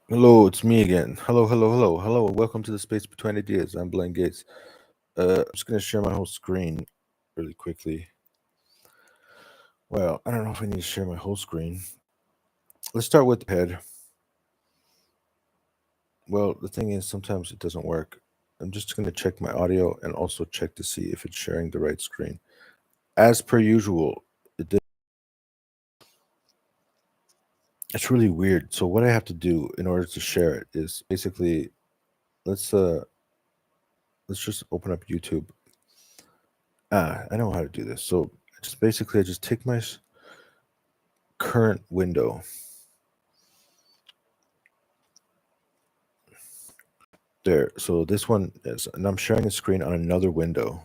Hello, it's me again. Hello. Welcome to the Space Between Ideas. I'm Blaine Gates. I'm just going to share my whole screen really quickly. Well, I don't know if I need to share my whole screen. Let's start with the head. Well, the thing is, sometimes it doesn't work. I'm just going to check my audio and also check to see if it's sharing the right screen. As per usual, it's really weird. So what I have to do in order to share it is basically let's uh let's just open up YouTube. I know how to do this. So I just take my current window. There. So this one is, and I'm sharing a screen on another window.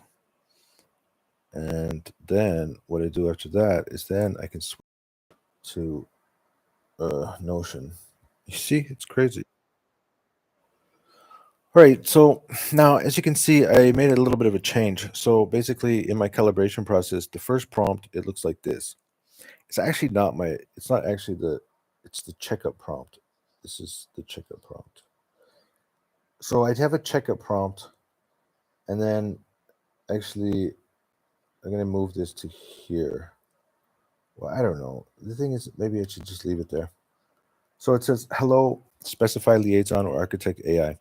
And then what I do after that is then I can switch to Notion. You see, it's crazy. All right. So now, as you can see, I made a little bit of a change. So basically, in my calibration process, the first prompt it looks like this. It's actually not my. It's not actually the. It's the checkup prompt. This is the checkup prompt. So I'd have a checkup prompt, and then actually I'm gonna move this to here. Well, I don't know. The thing is, maybe I should just leave it there. So it says, "Hello, specify liaison or architect AI.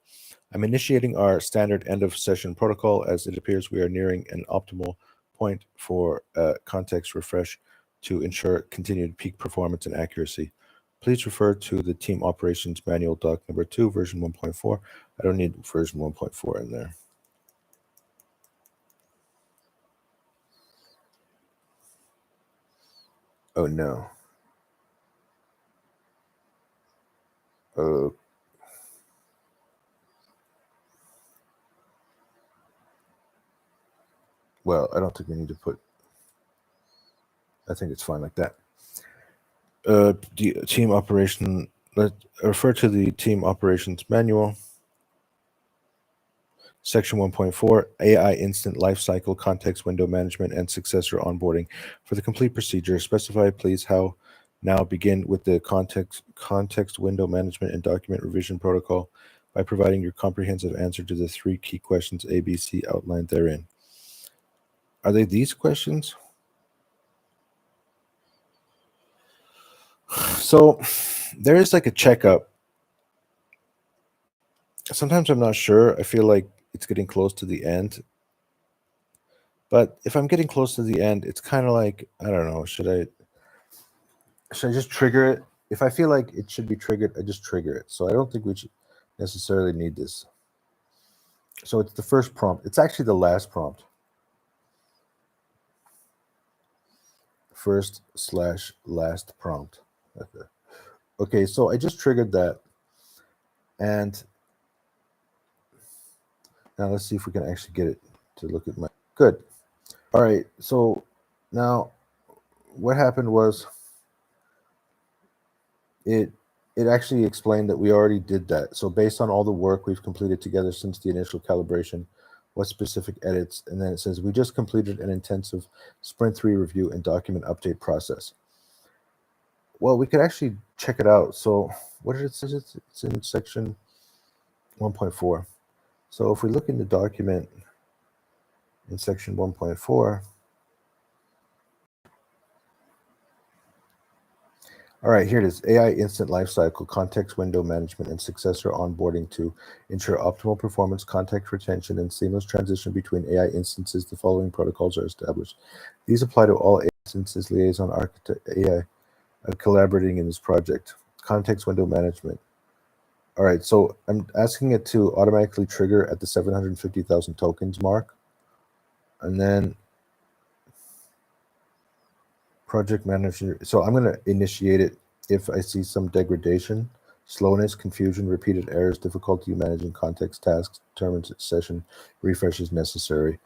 I'm initiating our standard end of session protocol as it appears we are nearing an optimal point for context refresh to ensure continued peak performance and accuracy. Please refer to the Team Operations Manual Doc number 2, version 1.4. I don't need version 1.4 in there. Oh no. Uh, well, I don't think we need to put. I think it's fine like that. The team operation. Let refer to the team operations manual, section 1.4, AI instant lifecycle context window management and successor onboarding. For the complete procedure, specify please how. Now begin with the context window management and document revision protocol by providing your comprehensive answer to the three key questions ABC outlined therein. Are they these questions? So there is like a checkup. Sometimes I'm not sure. I feel like it's getting close to the end. But if I'm getting close to the end, it's kind of like I don't know. Should I just trigger it? If I feel like it should be triggered, I just trigger it. So I don't think we should necessarily need this. So it's the first prompt. It's actually the last prompt. First slash last prompt. Okay. Okay. So I just triggered that, and now let's see if we can actually get it to look at my. Good. All right. So now what happened was it it actually explained that we already did that. So based on all the work we've completed together since the initial calibration, what specific edits, and then it says we just completed an intensive sprint 3 review and document update process. Well, we could actually check it out. So what did it say? It's in section 1.4. So if we look in the document in section 1.4, all right, here it is. AI instant lifecycle, context window management, and successor onboarding to ensure optimal performance, context retention, and seamless transition between AI instances. The following protocols are established. These apply to all instances liaison architect AI collaborating in this project. Context window management. All right, so I'm asking it to automatically trigger at the 750,000 tokens mark. And then project manager. So I'm going to initiate it if I see some degradation, slowness, confusion, repeated errors, difficulty managing context tasks, determines session refresh is necessary.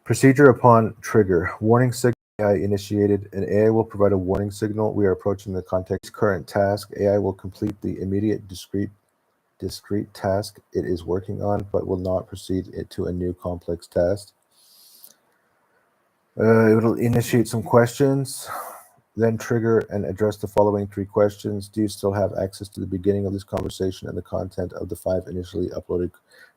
Procedure upon trigger. Warning signal AI initiated. An AI will provide a warning signal. We are approaching the context current task. AI will complete the immediate discrete task it is working on, but will not proceed it to a new complex task. It will initiate some questions. then trigger and address the following 3 questions. Do you still have access to the beginning of this conversation and the content of the 5 initially uploaded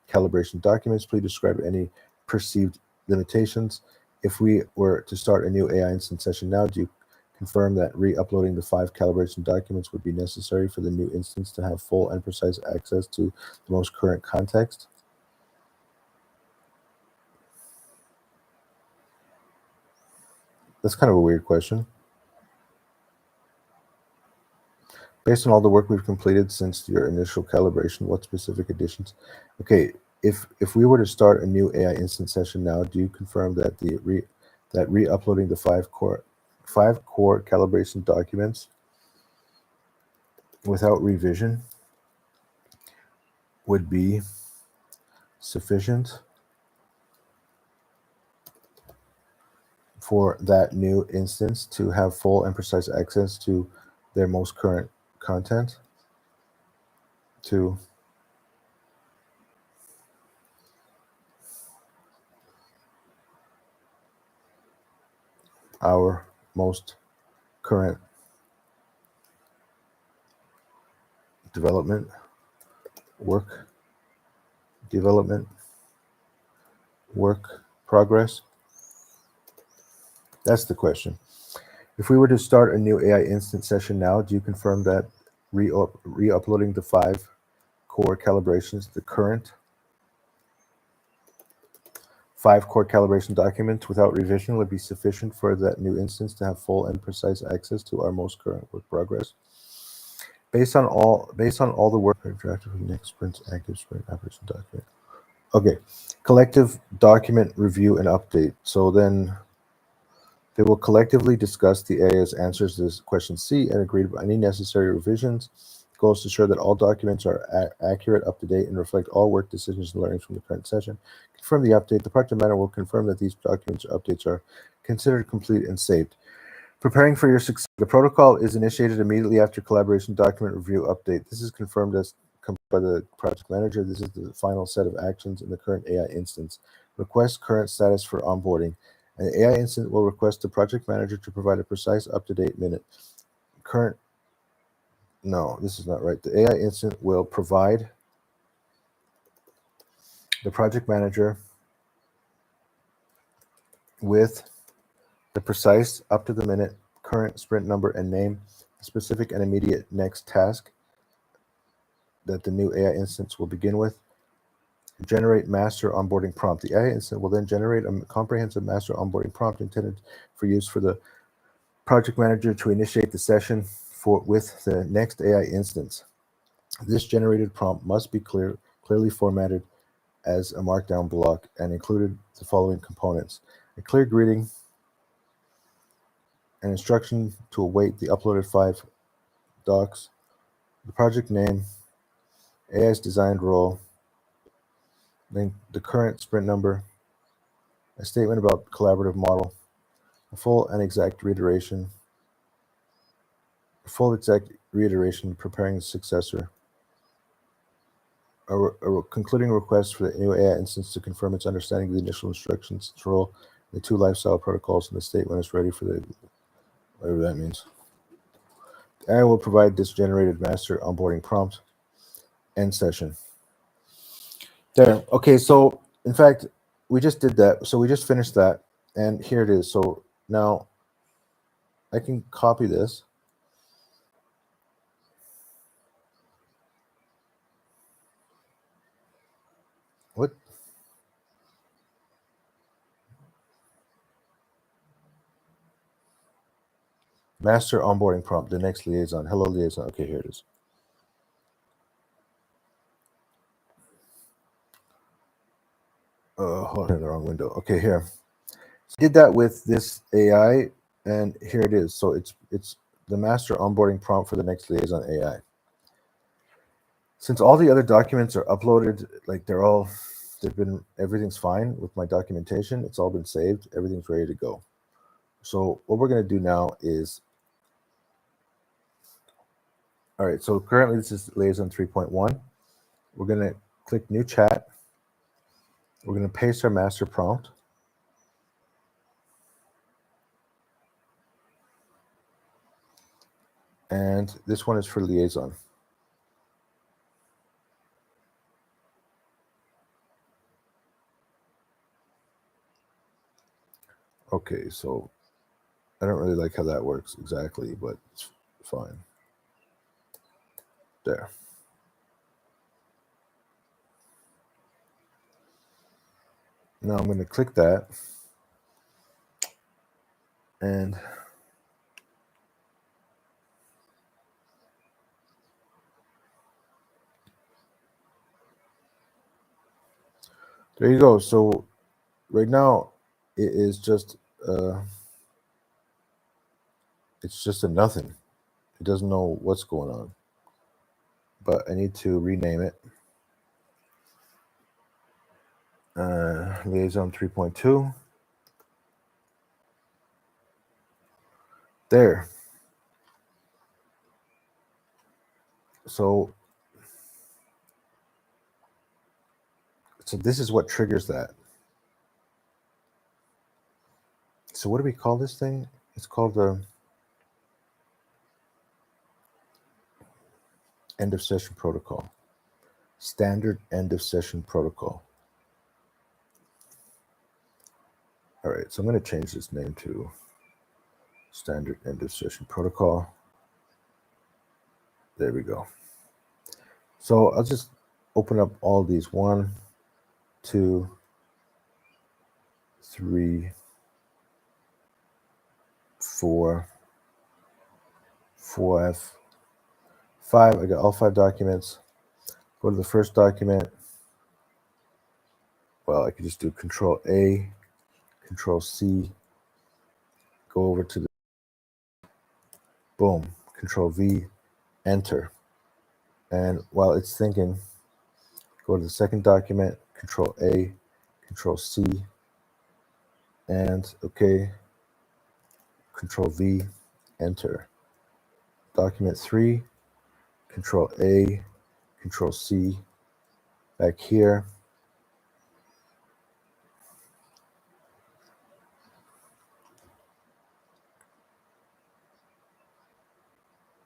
calibration documents? Please describe any perceived limitations. If we were to start a new AI instance session now, do you confirm that re-uploading the 5 calibration documents would be necessary for the new instance to have full and precise access to the most current context? That's kind of a weird question. Based on all the work we've completed since your initial calibration, what specific additions? Okay, if we were to start a new AI instance session now, do you confirm that re-uploading the 5 core calibration documents without revision would be sufficient for that new instance to have full and precise access to their most current content, to our most current development work progress? That's the question. If we were to start a new AI instance session now, do you confirm that re-uploading the 5 core calibrations, the current 5 core calibration documents without revision would be sufficient for that new instance to have full and precise access to our most current work progress? Based on all the work drafted for the next sprint's active sprint operation document. Okay, collective document review and update. So then they will collectively discuss the AI's answers to question C and agree to any necessary revisions. The goal is to ensure that all documents are accurate, up to date, and reflect all work decisions and learnings from the current session. Confirm the update. The project manager will confirm that these documents or updates are considered complete and saved. Preparing for your success. The protocol is initiated immediately after collaboration document review update. This is confirmed as by the project manager. This is the final set of actions in the current AI instance. Request current status for onboarding. An AI instance will request the project manager to provide a precise up-to-date minute. No, this is not right. The AI instance will provide the project manager with the precise, up-to-the-minute, current sprint number and name, specific and immediate next task that the new AI instance will begin with. Generate master onboarding prompt. The AI instance will then generate a comprehensive master onboarding prompt intended for use for the project manager to initiate the session with the next AI instance. This generated prompt must be clearly formatted as a markdown block and included the following components: a clear greeting, an instruction to await the uploaded 5 docs, the project name, AI's designed role, then the current sprint number, a statement about collaborative model, a full exact reiteration preparing the successor, a concluding request for the new AI instance to confirm its understanding of the initial instructions, its role, the 2 lifestyle protocols, and the state when it's ready for the whatever that means. The AI will provide this generated master onboarding prompt. End session. There. Okay, so in fact, we just did that. So we just finished that, and here it is. So now I can copy this. What? Master onboarding prompt, the next liaison. Hello, liaison. Okay, here it is. Hold on, in the wrong window. Okay, here. So did that with this AI, and here it is. So it's the master onboarding prompt for the next liaison AI. Since all the other documents are uploaded, like everything's fine with my documentation. It's all been saved. Everything's ready to go. So what we're going to do now is, all right, so currently this is liaison 3.1. We're going to click new chat. We're going to paste our master prompt. And this one is for liaison. Okay, so I don't really like how that works exactly, but it's fine. There. Now I'm going to click that, and there you go. So right now it is just it's just a nothing. It doesn't know what's going on, but I need to rename it. Liaison 3.2. There. So this is what triggers that. So what do we call this thing? It's called the end of session protocol. Standard end of session protocol. All right, so I'm going to change this name to standard end of session protocol. There we go. So I'll just open up all these 1, 2, 3, 4, 5. I got all 5 documents. Go to the first document. Well, I could just do Control A, Control C, go over to the boom, Control V, enter. And while it's thinking, go to the second document, Control A, Control C, and okay, Control V, enter. Document 3, Control A, Control C, back here.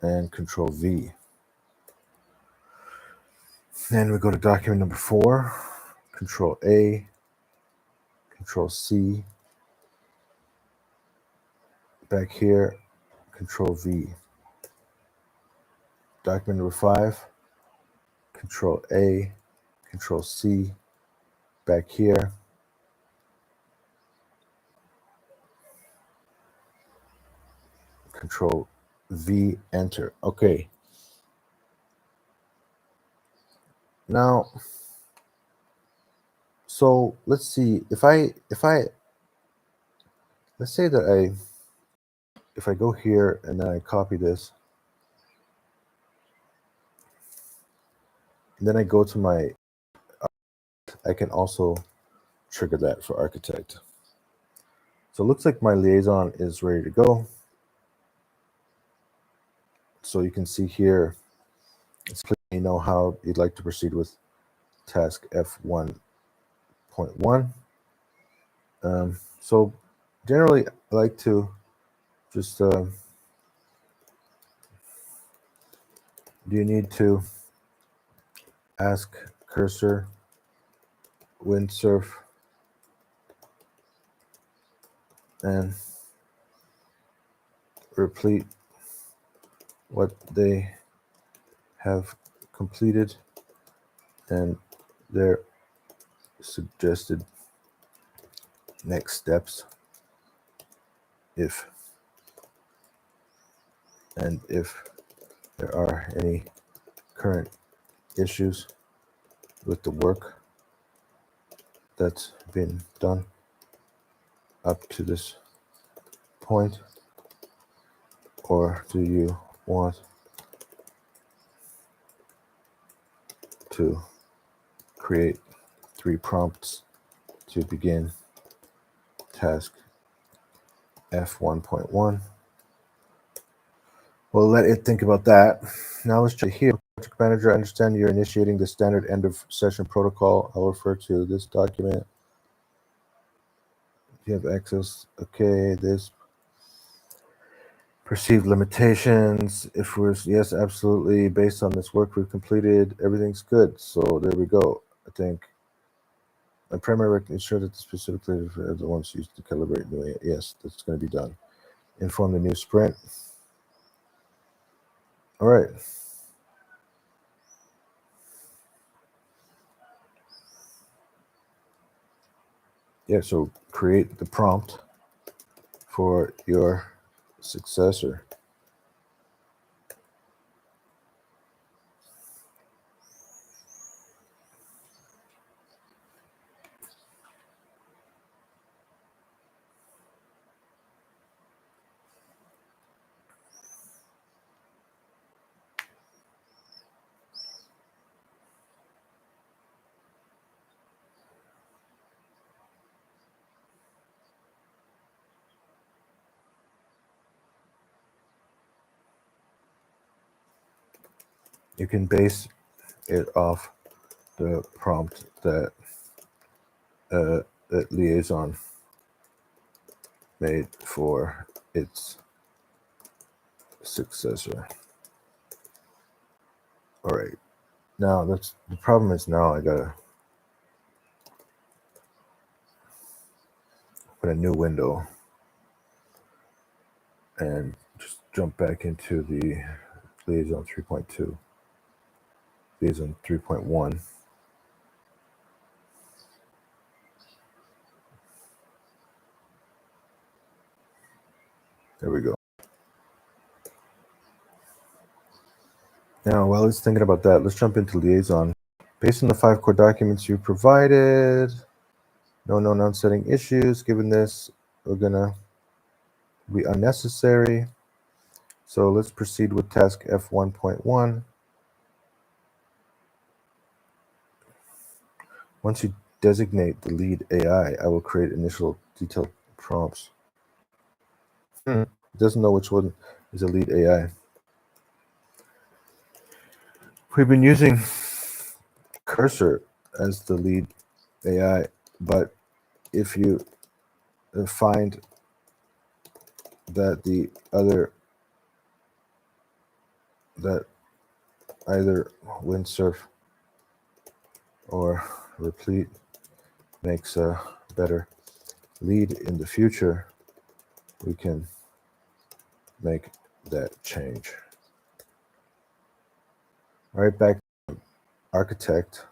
And Control V. Then we go to document number 4, Control A, Control C, back here, Control V. Document number 5, Control A, Control C, back here. Control V, enter. Okay. Now, so let's see if I let's say that if I go here and then I copy this, and then I go to my, I can also trigger that for architect. So it looks like my liaison is ready to go. So you can see here, it's letting me know how you'd like to proceed with task F1.1. So generally, I like to just, do you need to ask cursor windsurf and replete what they have completed and their suggested next steps if there are any current issues with the work that's been done up to this point, or do you want to create 3 prompts to begin task F1.1? We'll let it think about that. Now let's check here. Project manager, I understand you're initiating the standard end of session protocol. I'll refer to this document. You have access. Okay, this Perceived limitations. If we're yes, absolutely. Based on this work we've completed, everything's good. So there we go. I think my primary recognition ensure that the specific data for the ones used to calibrate new. Yes, that's going to be done. Inform the new sprint. All right. Yeah. So create the prompt for your successor. You can base it off the prompt that that Liaison made for its successor. All right. Now that's the problem is now I gotta open a new window and just jump back into the Liaison 3.2, Liaison 3.1. There we go. Now, while it's thinking about that, let's jump into Liaison. Based on the 5 core documents you provided, no known unsetting issues. Given this, we're gonna be unnecessary. So let's proceed with task F1.1. Once you designate the lead AI, I will create initial detailed prompts. It doesn't know which one is a lead AI. We've been using Cursor as the lead AI, but if you find that the other, that either Windsurf or Replete makes a better lead in the future, we can make that change. All right, back to Architect.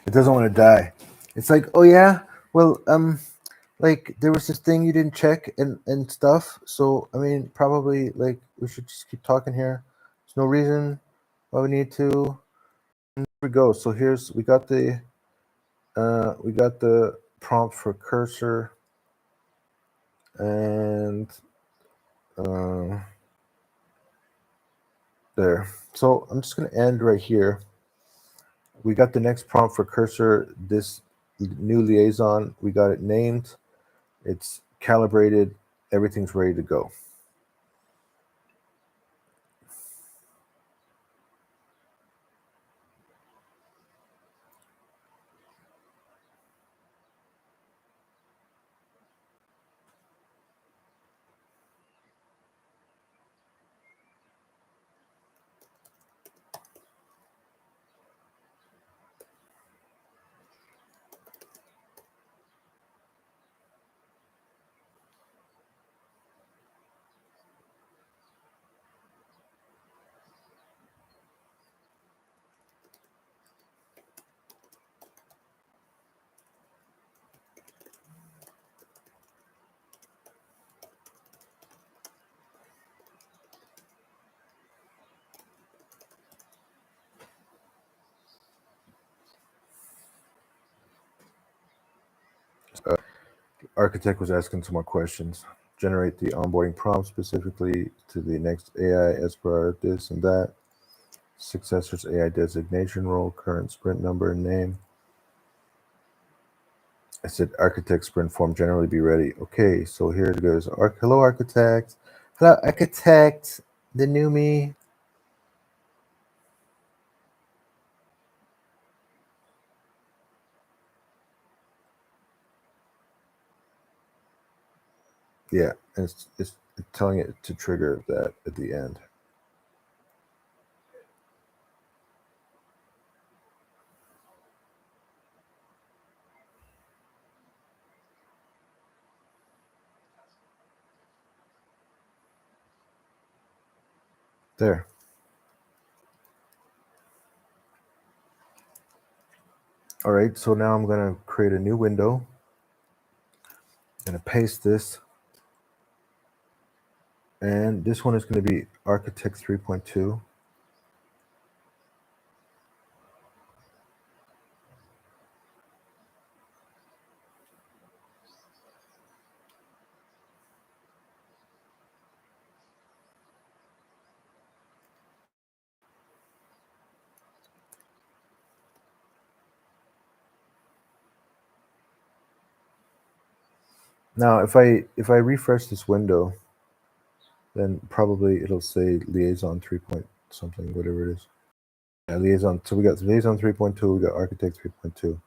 It doesn't want to die. It's like, oh yeah, well, like there was this thing you didn't check and stuff. So I mean, probably like we should just keep talking here. There's no reason why we need to. And here we go. So we got the prompt for Cursor, and there. So I'm just gonna end right here. We got the next prompt for Cursor. This new liaison, we got it named. It's calibrated. Everything's ready to go. architect was asking some more questions. Generate the onboarding prompt specifically to the next AI as per this and that. Successor's AI designation role, current sprint number and name. I said architect sprint form generally be ready. Okay, so here it goes. Hello, architect. Hello, architect. The new me. Yeah, and it's telling it to trigger that at the end. There. All right, so now I'm going to create a new window. I'm going to paste this. And this one is going to be Architect 3.2. Now, if I refresh this window, then probably it'll say liaison 3 point something, whatever it is. Yeah, liaison. So we got liaison 3.2, we got architect 3.2.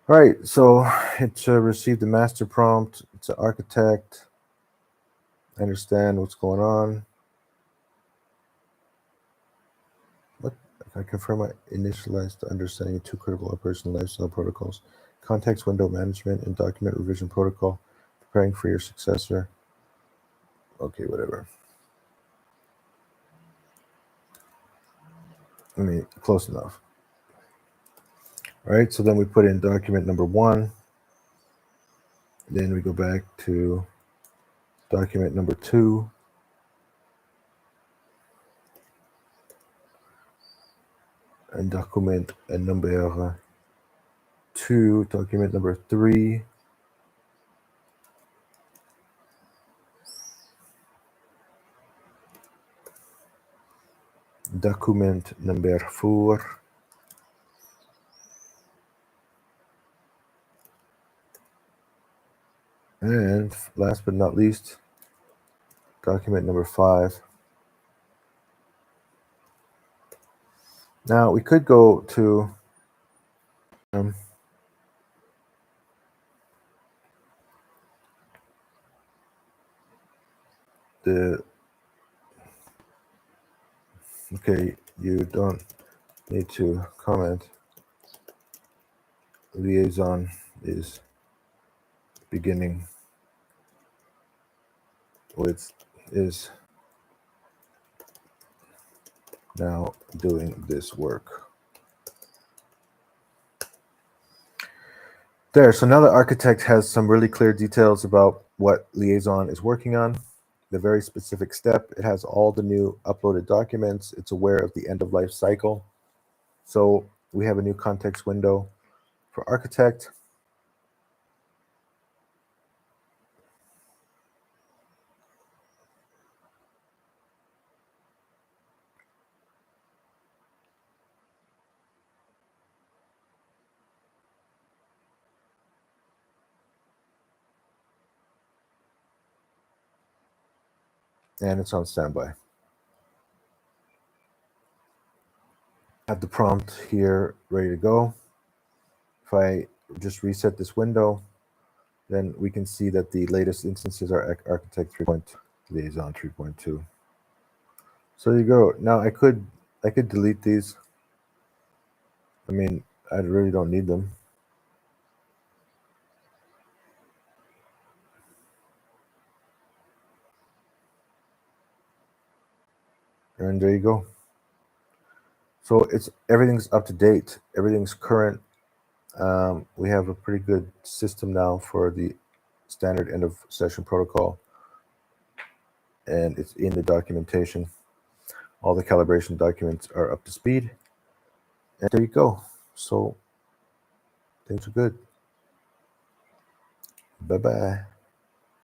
All right, so it received the master prompt. It's an architect. I understand what's going on. What? I confirm I initialized the understanding of two critical operational lifestyle protocols: context window management and document revision protocol. Preparing for your successor. Okay, whatever. I mean, close enough. All right, so then we put in document number 1. Then we go back to document number 2. And document number 2, document number 3. Document number 4. And last but not least, document number 5. Now we could go to okay, you don't need to comment. Liaison is beginning with is now doing this work. There, so now the architect has some really clear details about what liaison is working on, the very specific step. It has all the new uploaded documents. It's aware of the end of life cycle. So we have a new context window for architect. And it's on standby. I have the prompt here ready to go. If I just reset this window, then we can see that the latest instances are architect 3. Liaison 3.2. So there you go. Now I could delete these. I mean, I really don't need them. And there you go. So everything's up to date. Everything's current. We have a pretty good system now for the standard end of session protocol, and it's in the documentation. All the calibration documents are up to speed, and there you go. So things are good. Bye bye.